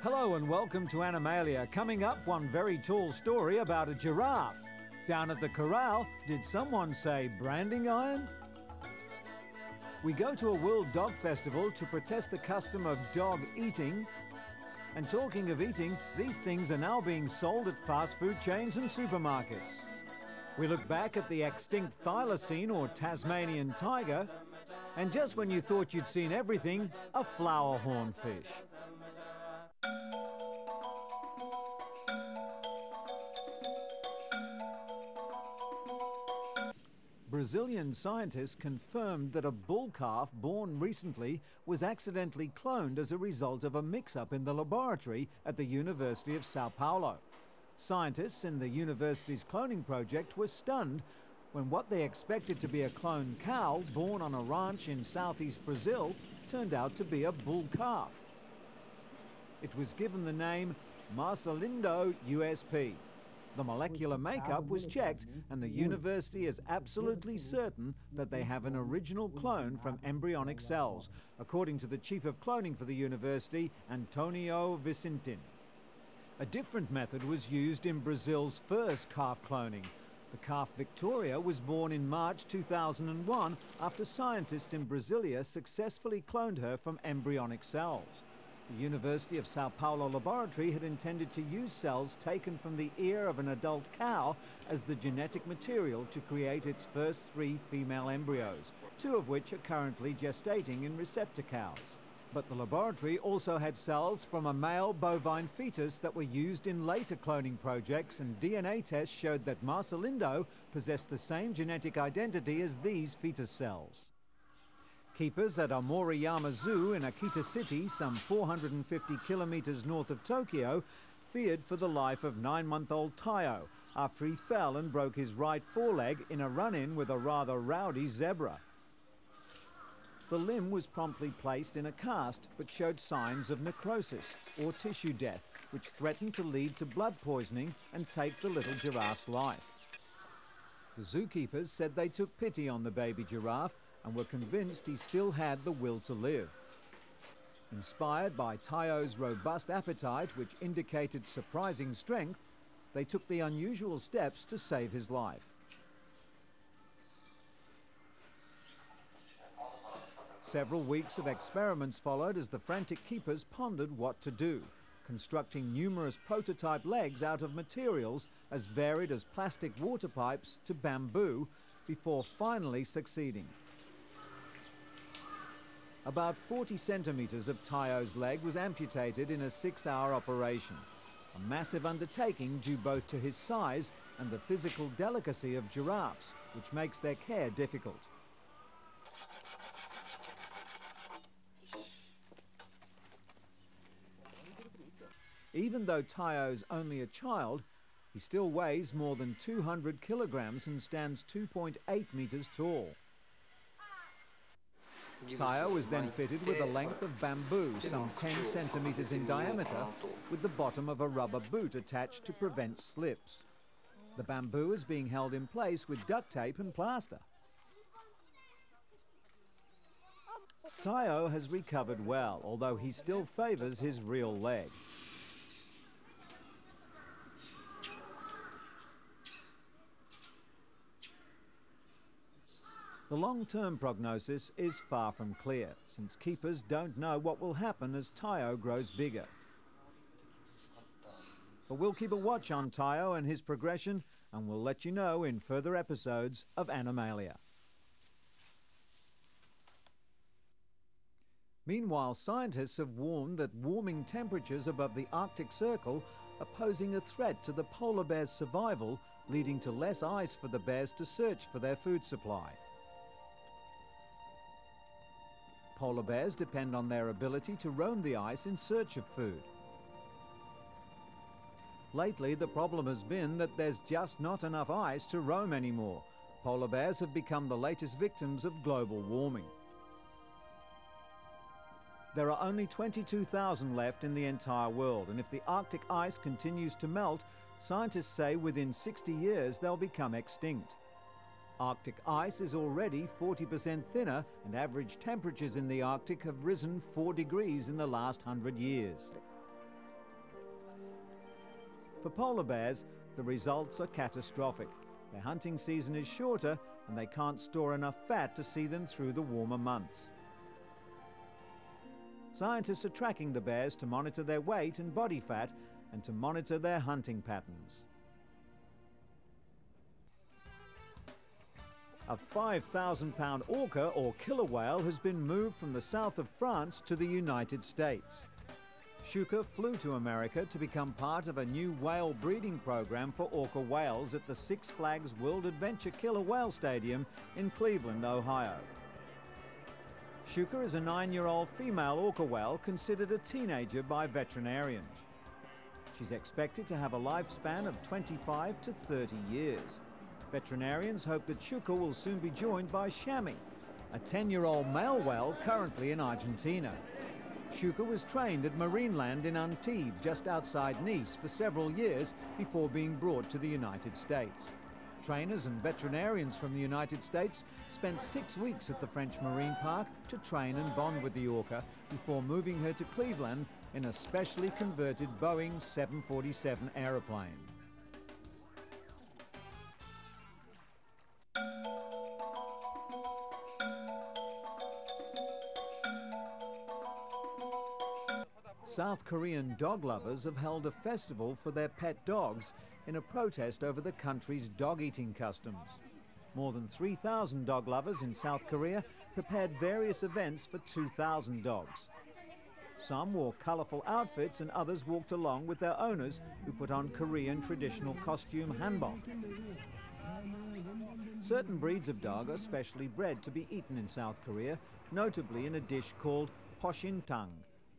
Hello and welcome to Animalia. Coming up, one very tall story about a giraffe. Down at the corral, did someone say branding iron? We go to a World Dog Festival to protest the custom of dog eating. And talking of eating, these things are now being sold at fast food chains and supermarkets. We look back at the extinct thylacine or Tasmanian tiger, and just when you thought you'd seen everything, a flowerhorn fish. Brazilian scientists confirmed that a bull calf born recently was accidentally cloned as a result of a mix-up in the laboratory at the University of Sao Paulo. Scientists in the university's cloning project were stunned when what they expected to be a cloned cow born on a ranch in southeast Brazil turned out to be a bull calf. It was given the name Marcelindo USP. The molecular makeup was checked, and the university is absolutely certain that they have an original clone from embryonic cells, according to the chief of cloning for the university, Antonio Vicentin. A different method was used in Brazil's first calf cloning. The calf Victoria was born in March 2001 after scientists in Brasilia successfully cloned her from embryonic cells. The University of Sao Paulo laboratory had intended to use cells taken from the ear of an adult cow as the genetic material to create its first 3 female embryos, 2 of which are currently gestating in receptor cows. But the laboratory also had cells from a male bovine fetus that were used in later cloning projects, and DNA tests showed that Marcelindo possessed the same genetic identity as these fetus cells. Keepers at Moriyama Zoo in Akita City, some 450 kilometers north of Tokyo, feared for the life of 9-month-old Tayo after he fell and broke his right foreleg in a run-in with a rather rowdy zebra. The limb was promptly placed in a cast but showed signs of necrosis or tissue death, which threatened to lead to blood poisoning and take the little giraffe's life. The zookeepers said they took pity on the baby giraffe and were convinced he still had the will to live. Inspired by Tayo's robust appetite, which indicated surprising strength, they took the unusual steps to save his life. Several weeks of experiments followed as the frantic keepers pondered what to do, constructing numerous prototype legs out of materials as varied as plastic water pipes to bamboo, before finally succeeding. About 40 centimeters of Tayo's leg was amputated in a 6-hour operation, a massive undertaking due both to his size and the physical delicacy of giraffes, which makes their care difficult. Even though Tayo's only a child, he still weighs more than 200 kilograms and stands 2.8 meters tall. Tayo was then fitted with a length of bamboo some 10 centimeters in diameter, with the bottom of a rubber boot attached to prevent slips. The bamboo is being held in place with duct tape and plaster. Tayo has recovered well, although he still favors his real leg. The long-term prognosis is far from clear, since keepers don't know what will happen as Tayo grows bigger. But we'll keep a watch on Tayo and his progression, and we'll let you know in further episodes of Animalia. Meanwhile, scientists have warned that warming temperatures above the Arctic Circle are posing a threat to the polar bear's survival, leading to less ice for the bears to search for their food supply. Polar bears depend on their ability to roam the ice in search of food. Lately, the problem has been that there's just not enough ice to roam anymore. Polar bears have become the latest victims of global warming. There are only 22,000 left in the entire world, and if the Arctic ice continues to melt, scientists say within 60 years they'll become extinct. Arctic ice is already 40% thinner, and average temperatures in the Arctic have risen 4 degrees in the last 100 years. For polar bears, the results are catastrophic. Their hunting season is shorter, and they can't store enough fat to see them through the warmer months. Scientists are tracking the bears to monitor their weight and body fat and to monitor their hunting patterns. A 5,000-pound orca or killer whale has been moved from the south of France to the United States. Shuka flew to America to become part of a new whale breeding program for orca whales at the Six Flags World Adventure Killer Whale Stadium in Cleveland, Ohio. Shuka is a 9-year-old female orca whale considered a teenager by veterinarians. She's expected to have a lifespan of 25 to 30 years. Veterinarians hope that Shuka will soon be joined by Chamois, a 10-year-old male whale currently in Argentina. Shuka was trained at Marineland in Antibes, just outside Nice, for several years before being brought to the United States. Trainers and veterinarians from the United States spent 6 weeks at the French Marine Park to train and bond with the orca before moving her to Cleveland in a specially converted Boeing 747 aeroplane. South Korean dog lovers have held a festival for their pet dogs in a protest over the country's dog-eating customs. More than 3,000 dog lovers in South Korea prepared various events for 2,000 dogs. Some wore colourful outfits and others walked along with their owners who put on Korean traditional costume hanbok. Certain breeds of dog are specially bred to be eaten in South Korea, notably in a dish called poshintang,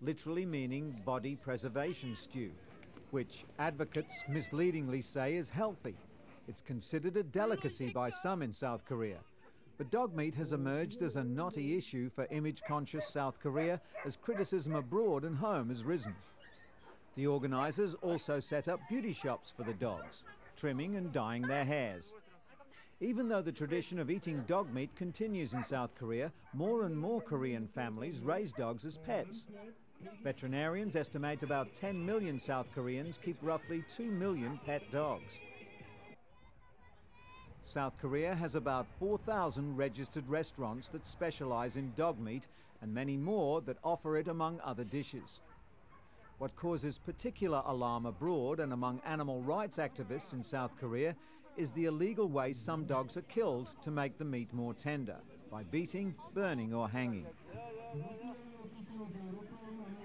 literally meaning body preservation stew, which advocates misleadingly say is healthy. It's considered a delicacy by some in South Korea. But dog meat has emerged as a knotty issue for image-conscious South Korea as criticism abroad and home has risen. The organisers also set up beauty shops for the dogs, trimming and dyeing their hairs. Even though the tradition of eating dog meat continues in South Korea, more and more Korean families raise dogs as pets. Veterinarians estimate about 10 million South Koreans keep roughly 2 million pet dogs. South Korea has about 4,000 registered restaurants that specialize in dog meat and many more that offer it among other dishes. What causes particular alarm abroad and among animal rights activists in South Korea is the illegal way some dogs are killed to make the meat more tender, by beating, burning or hanging.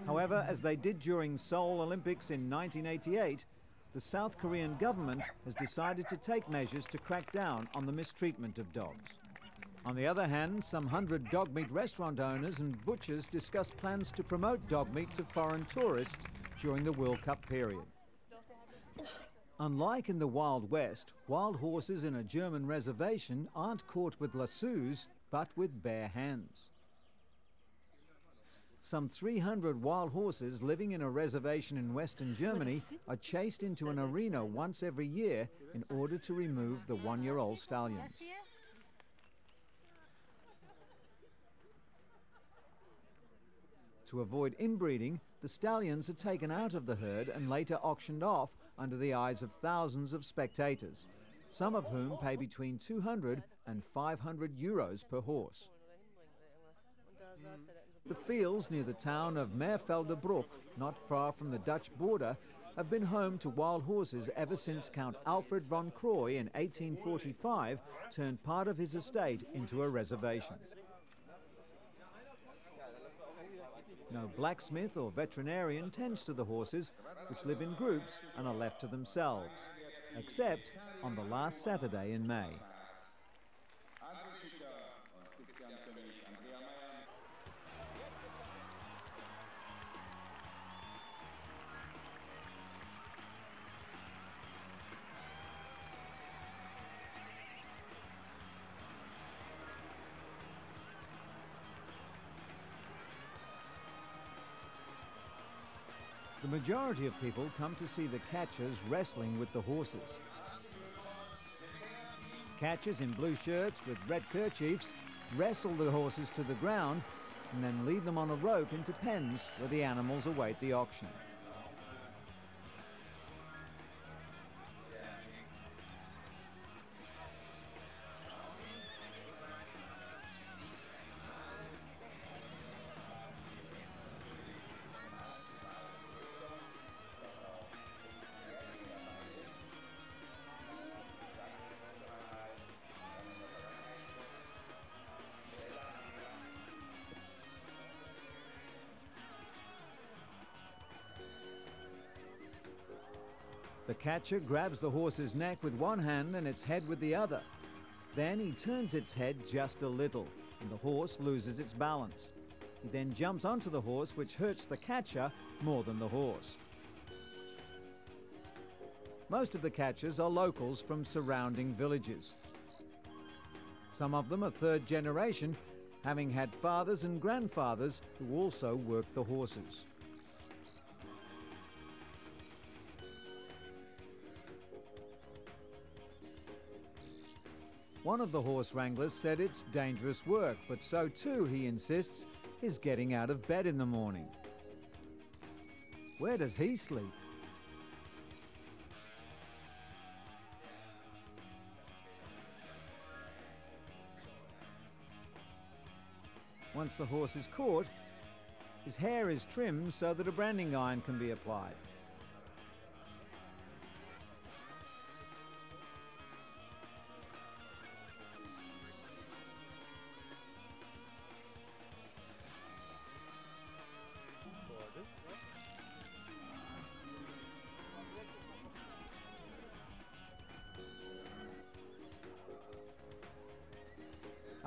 However, as they did during Seoul Olympics in 1988, the South Korean government has decided to take measures to crack down on the mistreatment of dogs. On the other hand, some 100 dog meat restaurant owners and butchers discuss plans to promote dog meat to foreign tourists during the World Cup period. Unlike in the Wild West, wild horses in a German reservation aren't caught with lassos, but with bare hands. Some 300 wild horses living in a reservation in Western Germany are chased into an arena once every year in order to remove the one-year-old stallions. To avoid inbreeding, the stallions are taken out of the herd and later auctioned off under the eyes of thousands of spectators, some of whom pay between 200 and 500 euros per horse. The fields near the town of Meerveldebroek, not far from the Dutch border, have been home to wild horses ever since Count Alfred von Croy in 1845 turned part of his estate into a reservation. No blacksmith or veterinarian tends to the horses, which live in groups and are left to themselves, except on the last Saturday in May. The majority of people come to see the catchers wrestling with the horses. catchers in blue shirts with red kerchiefs wrestle the horses to the ground and then lead them on a rope into pens where the animals await the auction. The catcher grabs the horse's neck with one hand and its head with the other. Then he turns its head just a little, and the horse loses its balance. He then jumps onto the horse, which hurts the catcher more than the horse. Most of the catchers are locals from surrounding villages. Some of them are third generation, having had fathers and grandfathers who also worked the horses. One of the horse wranglers said it's dangerous work, but so too, he insists, is getting out of bed in the morning. Where does he sleep? Once the horse is caught, his hair is trimmed so that a branding iron can be applied.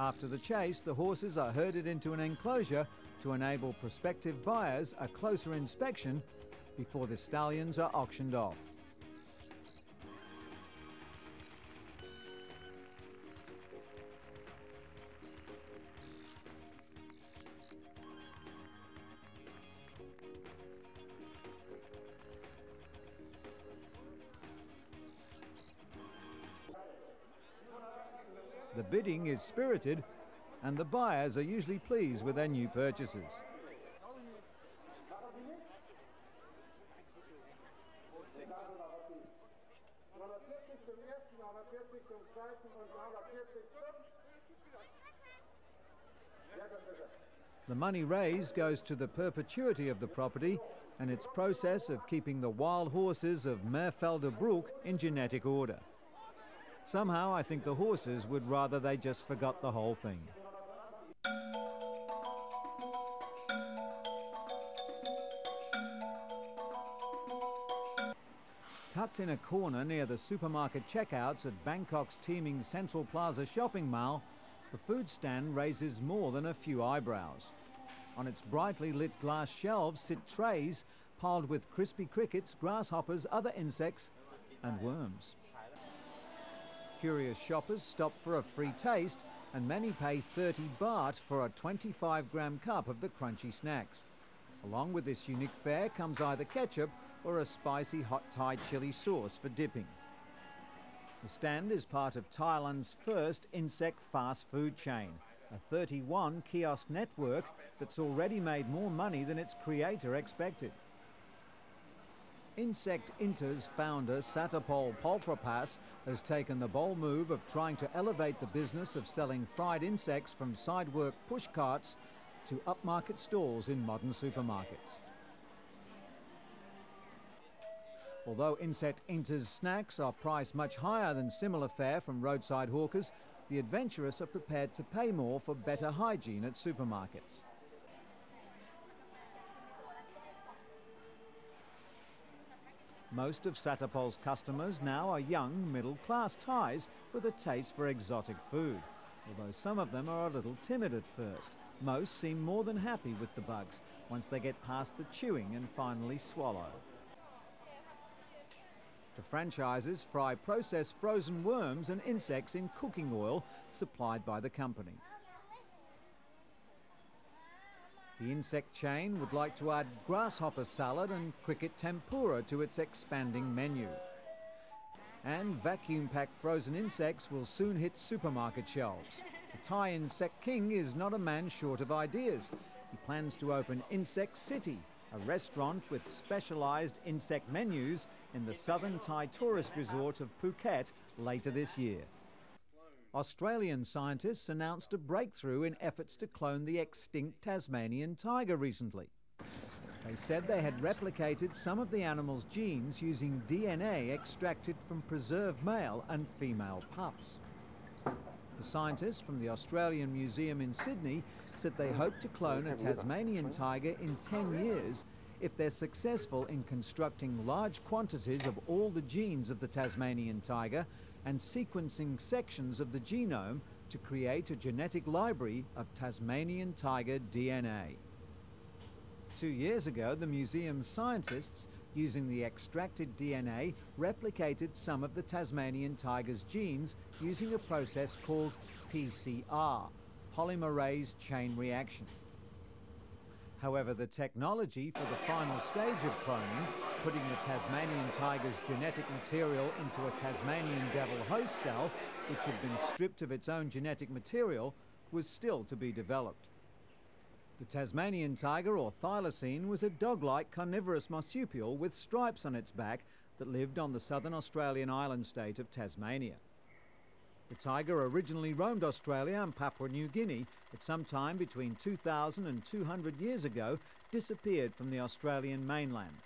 After the chase, the horses are herded into an enclosure to enable prospective buyers a closer inspection before the stallions are auctioned off. The bidding is spirited, and the buyers are usually pleased with their new purchases. The money raised goes to the perpetuity of the property and its process of keeping the wild horses of Meervelder Broek in genetic order. Somehow I think the horses would rather they just forgot the whole thing. Tucked in a corner near the supermarket checkouts at Bangkok's teeming Central Plaza shopping mall, the food stand raises more than a few eyebrows. On its brightly lit glass shelves sit trays piled with crispy crickets, grasshoppers, other insects and worms. Curious shoppers stop for a free taste, and many pay 30 baht for a 25-gram cup of the crunchy snacks. Along with this unique fare comes either ketchup or a spicy hot Thai chili sauce for dipping. The stand is part of Thailand's first insect fast food chain, a 31 kiosk network that's already made more money than its creator expected. Insect Inter's founder Satapol Polprapas has taken the bold move of trying to elevate the business of selling fried insects from sidework push carts to upmarket stalls in modern supermarkets. Although Insect Inter's snacks are priced much higher than similar fare from roadside hawkers, the adventurous are prepared to pay more for better hygiene at supermarkets. Most of Satapol's customers now are young, middle-class Thais with a taste for exotic food. Although some of them are a little timid at first, most seem more than happy with the bugs once they get past the chewing and finally swallow. The franchises fry processed frozen worms and insects in cooking oil supplied by the company. The insect chain would like to add grasshopper salad and cricket tempura to its expanding menu. And vacuum-packed frozen insects will soon hit supermarket shelves. The Thai insect king is not a man short of ideas. He plans to open Insect City, a restaurant with specialised insect menus in the southern Thai tourist resort of Phuket later this year. Australian scientists announced a breakthrough in efforts to clone the extinct Tasmanian tiger recently. They said they had replicated some of the animal's genes using DNA extracted from preserved male and female pups. The scientists from the Australian Museum in Sydney said they hope to clone a Tasmanian tiger in 10 years if they're successful in constructing large quantities of all the genes of the Tasmanian tiger and sequencing sections of the genome to create a genetic library of Tasmanian tiger DNA. 2 years ago, the museum's scientists, using the extracted DNA, replicated some of the Tasmanian tiger's genes using a process called PCR, polymerase chain reaction. However, the technology for the final stage of cloning, putting the Tasmanian tiger's genetic material into a Tasmanian devil host cell, which had been stripped of its own genetic material, was still to be developed. The Tasmanian tiger, or thylacine, was a dog-like carnivorous marsupial with stripes on its back that lived on the southern Australian island state of Tasmania. The tiger originally roamed Australia and Papua New Guinea, but sometime between 2,000 and 200 years ago disappeared from the Australian mainland.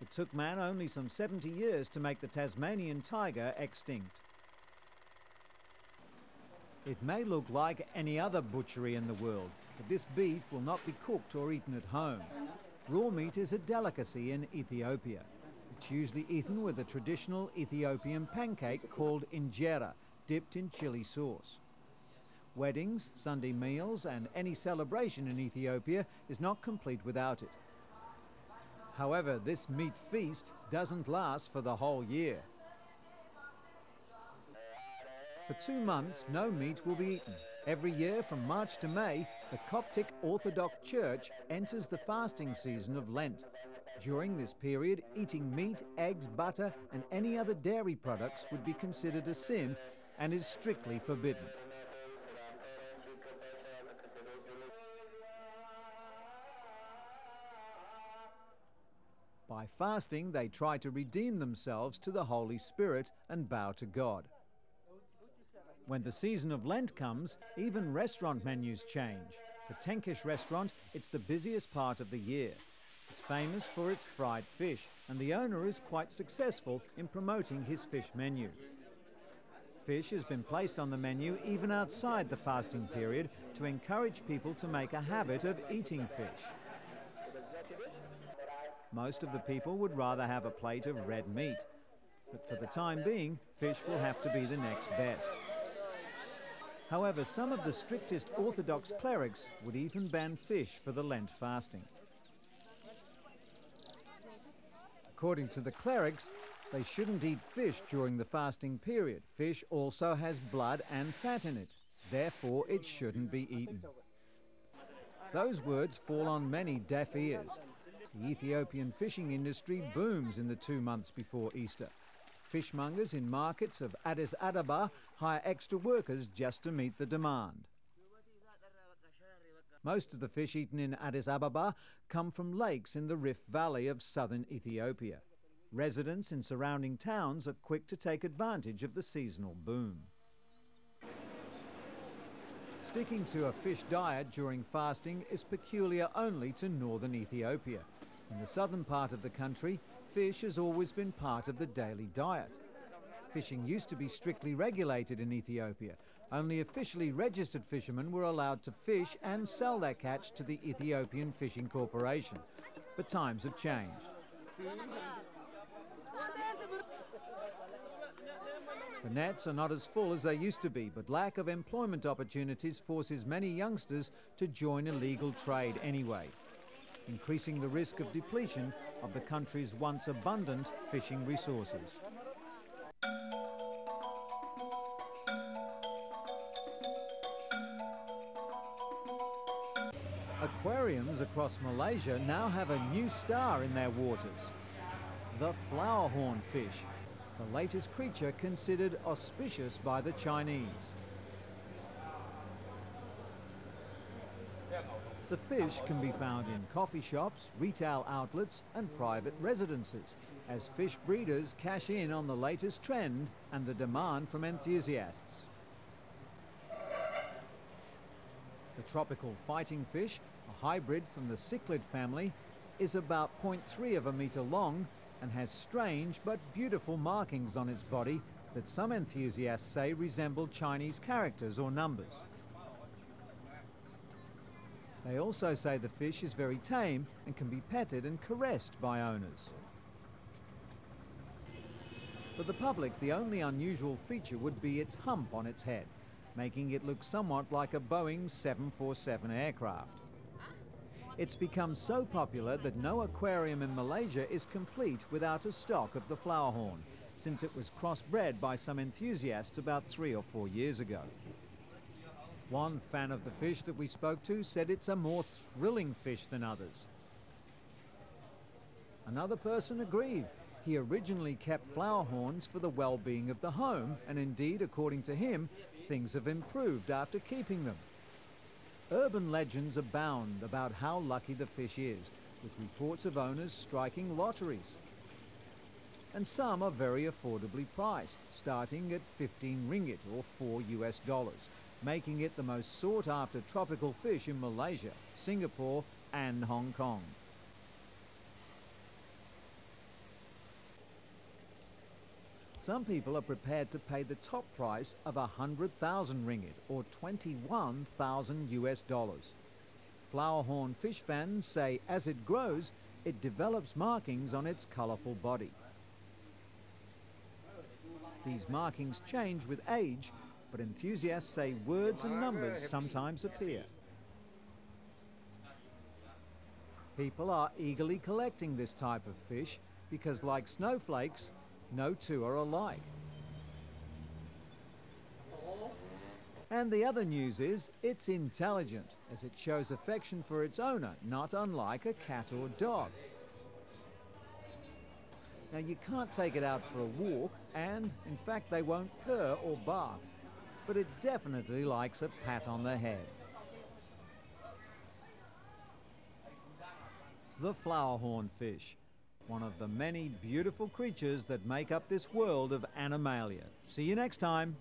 It took man only some 70 years to make the Tasmanian tiger extinct. It may look like any other butchery in the world, but this beef will not be cooked or eaten at home. Raw meat is a delicacy in Ethiopia. It's usually eaten with a traditional Ethiopian pancake called injera, dipped in chili sauce. Weddings, Sunday meals, and any celebration in Ethiopia is not complete without it. However, this meat feast doesn't last for the whole year. For 2 months, no meat will be eaten. Every year from March to May, the Coptic Orthodox Church enters the fasting season of Lent. During this period, eating meat, eggs, butter, and any other dairy products would be considered a sin and is strictly forbidden. By fasting, they try to redeem themselves to the Holy Spirit and bow to God. When the season of Lent comes, even restaurant menus change. For Tenkish restaurant, it's the busiest part of the year. It's famous for its fried fish, and the owner is quite successful in promoting his fish menu. Fish has been placed on the menu even outside the fasting period to encourage people to make a habit of eating fish. Most of the people would rather have a plate of red meat, but for the time being, fish will have to be the next best. However, some of the strictest Orthodox clerics would even ban fish for the Lent fasting. According to the clerics, they shouldn't eat fish during the fasting period. Fish also has blood and fat in it. Therefore, it shouldn't be eaten. Those words fall on many deaf ears. The Ethiopian fishing industry booms in the 2 months before Easter. Fishmongers in markets of Addis Ababa hire extra workers just to meet the demand. Most of the fish eaten in Addis Ababa come from lakes in the Rift Valley of southern Ethiopia. Residents in surrounding towns are quick to take advantage of the seasonal boom. Sticking to a fish diet during fasting is peculiar only to northern Ethiopia. In the southern part of the country, fish has always been part of the daily diet. Fishing used to be strictly regulated in Ethiopia. Only officially registered fishermen were allowed to fish and sell their catch to the Ethiopian Fishing Corporation. But times have changed. The nets are not as full as they used to be, but lack of employment opportunities forces many youngsters to join illegal trade anyway, increasing the risk of depletion of the country's once abundant fishing resources. Aquariums across Malaysia now have a new star in their waters, the flowerhorn fish. the latest creature considered auspicious by the Chinese. The fish can be found in coffee shops, retail outlets and private residences, as fish breeders cash in on the latest trend and the demand from enthusiasts. The tropical fighting fish, a hybrid from the cichlid family, is about 0.3 of a metre long and has strange but beautiful markings on its body that some enthusiasts say resemble Chinese characters or numbers. They also say the fish is very tame and can be petted and caressed by owners. For the public, the only unusual feature would be its hump on its head, making it look somewhat like a Boeing 747 aircraft. It's become so popular that no aquarium in Malaysia is complete without a stock of the flowerhorn, since it was crossbred by some enthusiasts about 3 or 4 years ago. One fan of the fish that we spoke to said it's a more thrilling fish than others. Another person agreed. He originally kept flowerhorns for the well-being of the home, and indeed, according to him, things have improved after keeping them. Urban legends abound about how lucky the fish is, with reports of owners striking lotteries. And some are very affordably priced, starting at 15 ringgit or $4, making it the most sought-after tropical fish in Malaysia, Singapore and Hong Kong. Some people are prepared to pay the top price of 100,000 ringgit or $21,000. Flowerhorn fish fans say as it grows, it develops markings on its colourful body. These markings change with age, but enthusiasts say words and numbers sometimes appear. People are eagerly collecting this type of fish because, like snowflakes, no two are alike. And the other news is it's intelligent, as it shows affection for its owner, not unlike a cat or dog. Now, you can't take it out for a walk, and in fact they won't purr or bark, but it definitely likes a pat on the head. The flowerhorn fish, one of the many beautiful creatures that make up this world of Animalia. See you next time.